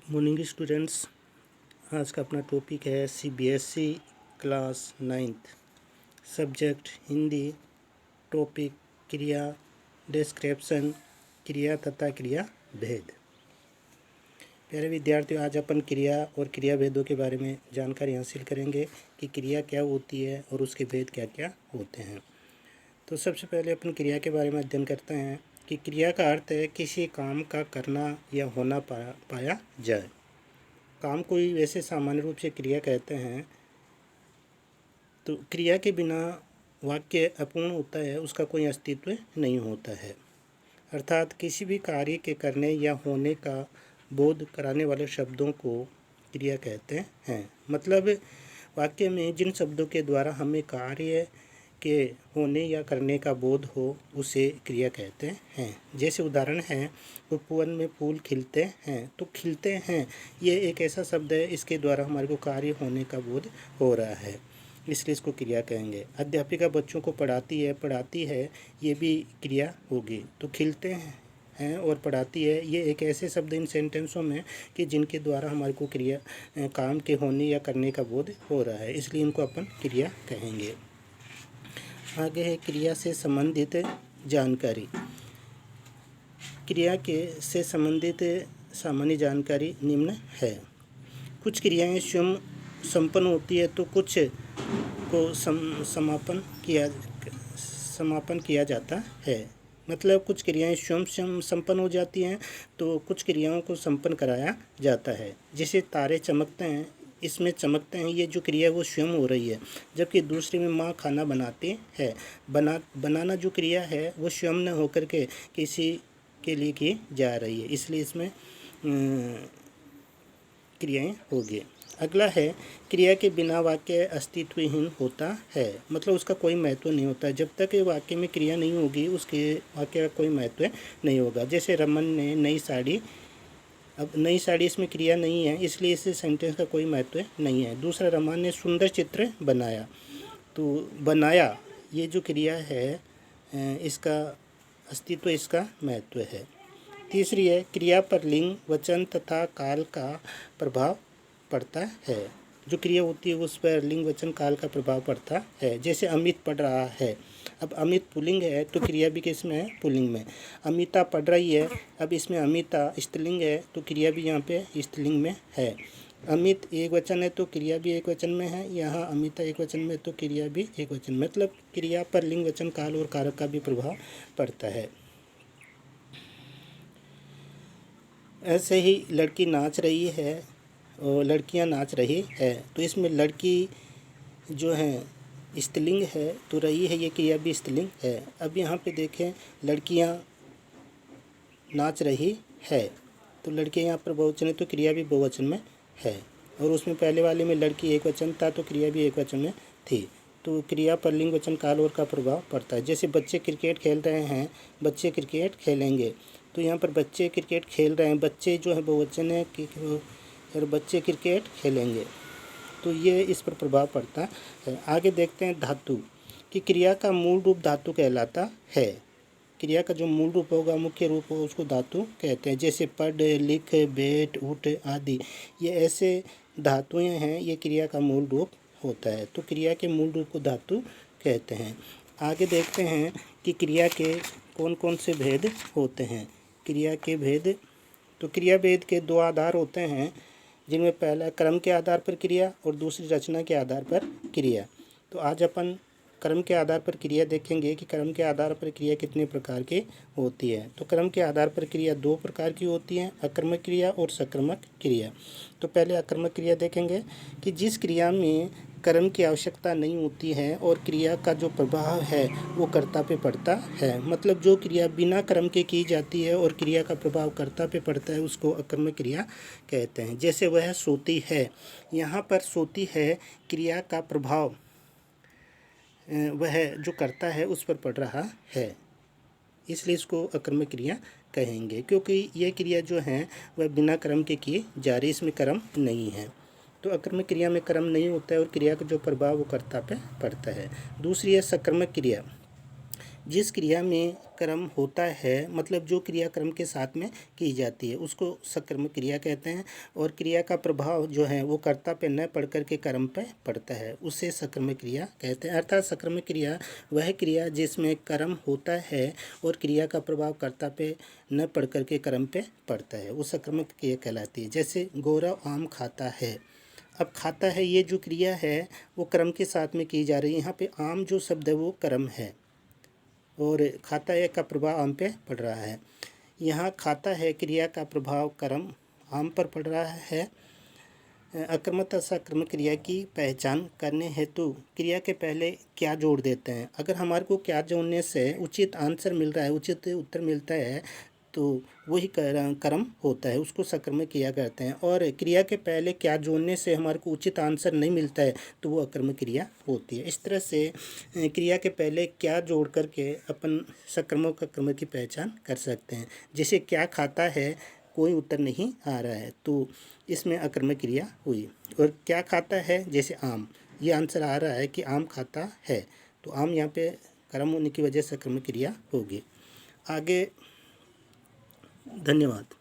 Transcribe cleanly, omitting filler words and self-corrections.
Morning students. आज का अपना टॉपिक है CBSE class 9th, subject Hindi, topic क्रिया डिस्क्रिप्शन, क्रिया तथा क्रिया भेद। प्यारे विद्यार्थियों, आज अपन क्रिया और क्रिया भेदों के बारे में जानकारी हासिल करेंगे कि क्रिया क्या होती है और उसके भेद क्या क्या होते हैं। तो सबसे पहले अपन क्रिया के बारे में अध्ययन करते हैं कि क्रिया का अर्थ है किसी काम का करना या होना पाया जाए। काम को ही वैसे सामान्य रूप से क्रिया कहते हैं। तो क्रिया के बिना वाक्य अपूर्ण होता है, उसका कोई अस्तित्व नहीं होता है। अर्थात किसी भी कार्य के करने या होने का बोध कराने वाले शब्दों को क्रिया कहते हैं। मतलब वाक्य में जिन शब्दों के द्वारा हमें कार्य के होने या करने का बोध हो उसे क्रिया कहते हैं। जैसे उदाहरण है, उपवन में फूल खिलते हैं। तो खिलते हैं ये एक ऐसा शब्द है, इसके द्वारा हमारे को कार्य होने का बोध हो रहा है, इसलिए इसको क्रिया कहेंगे। अध्यापिका बच्चों को पढ़ाती है ये भी क्रिया होगी। तो खिलते हैं और पढ़ाती है ये एक ऐसे शब्द इन सेंटेंसों में कि जिनके द्वारा हमारे को क्रिया काम के होने या करने का बोध हो रहा है, इसलिए इनको अपन क्रिया कहेंगे। आगे है क्रिया से संबंधित जानकारी। क्रिया के से संबंधित सामान्य जानकारी निम्न है। कुछ क्रियाएं स्वयं संपन्न होती है तो कुछ को समापन किया जाता है। मतलब कुछ क्रियाएं स्वयं संपन्न हो जाती हैं तो कुछ क्रियाओं को संपन्न कराया जाता है। जैसे तारे चमकते हैं, इसमें चमकते हैं ये जो क्रिया वो स्वयं हो रही है, जबकि दूसरे में माँ खाना बनाती है। बनाना जो क्रिया है वो स्वयं न होकर के किसी के लिए की जा रही है, इसलिए इसमें क्रियाएं होगी। अगला है क्रिया के बिना वाक्य अस्तित्वहीन होता है। मतलब उसका कोई महत्व नहीं होता। जब तक वाक्य में क्रिया नहीं होगी उसके वाक्य का कोई महत्व नहीं होगा। जैसे रमन ने नई साड़ी, अब नई साड़ी इसमें क्रिया नहीं है, इसलिए इस सेंटेंस का कोई महत्व नहीं है। दूसरा, रमन ने सुंदर चित्र बनाया। तो बनाया ये जो क्रिया है इसका अस्तित्व, इसका महत्व है। तीसरी है क्रिया पर लिंग, वचन तथा काल का प्रभाव पड़ता है। जो क्रिया होती है उस पर लिंग, वचन, काल का प्रभाव पड़ता है। जैसे अमित पढ़ रहा है, अब अमित पुल्लिंग है तो क्रिया भी किस में है? पुल्लिंग में। अमिता पढ़ रही है, अब इसमें अमिता स्त्रीलिंग है तो क्रिया भी यहाँ पे स्त्रीलिंग में है। अमित एक वचन है तो क्रिया भी एक वचन में है। यहाँ अमिता एक वचन में तो क्रिया भी एक वचन। मतलब क्रिया पर लिंग, वचन, काल और कारक का भी प्रभाव पड़ता है। ऐसे ही लड़की नाच रही है और लड़कियां नाच रही है, तो इसमें लड़की जो है स्त्रीलिंग है तो रही है ये क्रिया भी स्त्रीलिंग है। अब यहाँ पे देखें, लड़कियां नाच रही है तो लड़कियां यहाँ पर बहुवचन है तो क्रिया भी बहुवचन में है। और उसमें पहले वाले में लड़की एक वचन था तो क्रिया भी एक वचन में थी। तो क्रिया पर लिंग, वचन, काल और का प्रभाव पड़ता है। जैसे बच्चे क्रिकेट खेल रहे हैं, बच्चे क्रिकेट खेलेंगे। तो यहाँ पर बच्चे क्रिकेट खेल रहे हैं, बच्चे जो है बहुवचन है और बच्चे क्रिकेट खेलेंगे, तो ये इस पर प्रभाव पड़ता है। आगे देखते हैं धातु कि क्रिया का मूल रूप धातु कहलाता है। क्रिया का जो मूल रूप होगा, मुख्य रूप होगा, उसको धातु कहते हैं। जैसे पढ़, लिख, बैठ, उठ आदि ये ऐसे धातुएं हैं, ये क्रिया का मूल रूप होता है। तो क्रिया के मूल रूप को धातु कहते हैं। आगे देखते हैं कि क्रिया के कौन कौन से भेद होते हैं। क्रिया के भेद, तो क्रिया भेद के दो आधार होते हैं, जिनमें पहला क्रम के आधार पर क्रिया और दूसरी रचना के आधार पर क्रिया। तो आज अपन क्रम के आधार पर क्रिया देखेंगे कि क्रम के आधार पर क्रिया कितने प्रकार की होती है। तो क्रम के आधार पर क्रिया दो प्रकार की होती हैं, अकर्मक क्रिया और सकर्मक क्रिया। तो पहले अकर्मक क्रिया देखेंगे कि जिस क्रिया में कर्म की आवश्यकता नहीं होती है और क्रिया का जो प्रभाव है वो कर्ता पे पड़ता है। मतलब जो क्रिया बिना कर्म के की जाती है और क्रिया का प्रभाव कर्ता पे पड़ता है उसको अकर्मक क्रिया कहते हैं। जैसे वह सोती है, यहाँ पर सोती है क्रिया का प्रभाव वह जो करता है उस पर पड़ रहा है, इसलिए इसको अकर्मक क्रिया कहेंगे। क्योंकि ये क्रिया जो है वह बिना कर्म के की जा रही, इसमें कर्म नहीं है। तो अकर्मक क्रिया में कर्म नहीं होता है और क्रिया का जो प्रभाव वो कर्ता पे पड़ता है। दूसरी है सकर्मक क्रिया। जिस क्रिया में कर्म होता है, मतलब जो क्रिया कर्म के साथ में की जाती है, उसको सकर्मक क्रिया कहते हैं। और क्रिया का प्रभाव जो है वो कर्ता पे न पड़ कर के कर्म पे पड़ता है, उसे सकर्मक क्रिया कहते हैं। अर्थात सकर्मक क्रिया वह क्रिया जिसमें कर्म होता है और क्रिया का प्रभाव कर्ता पे न पड़ कर के कर्म पे पड़ता है, वो सकर्मक क्रिया कहलाती है। जैसे गौरव आम खाता है। अब खाता है, ये जो क्रिया है वो कर्म के साथ में की जा रही है। यहाँ पे आम जो शब्द है वो कर्म है और खाता है का प्रभाव आम पे पड़ रहा है। यहाँ खाता है क्रिया का प्रभाव कर्म आम पर पड़ रहा है। अकर्मक सकर्मक क्रिया की पहचान करने हेतु क्रिया के पहले क्या जोड़ देते हैं। अगर हमारे को क्या जोड़ने से उचित आंसर मिल रहा है, उचित उत्तर मिलता है, तो वही कर्म होता है, उसको सकर्मक क्रिया कहते हैं। और क्रिया के पहले क्या जोड़ने से हमारे को उचित आंसर नहीं मिलता है, तो वो अकर्मक क्रिया होती है। इस तरह से क्रिया के पहले क्या जोड़ करके अपन सकर्मक अकर्मक की पहचान कर सकते हैं। जैसे क्या खाता है, कोई उत्तर नहीं आ रहा है, तो इसमें अकर्मक क्रिया हुई। और क्या खाता है, जैसे आम, ये आंसर आ रहा है कि आम खाता है, तो आम यहाँ पे कर्म होने की वजह से अकर्मक क्रिया होगी। आगे, धन्यवाद।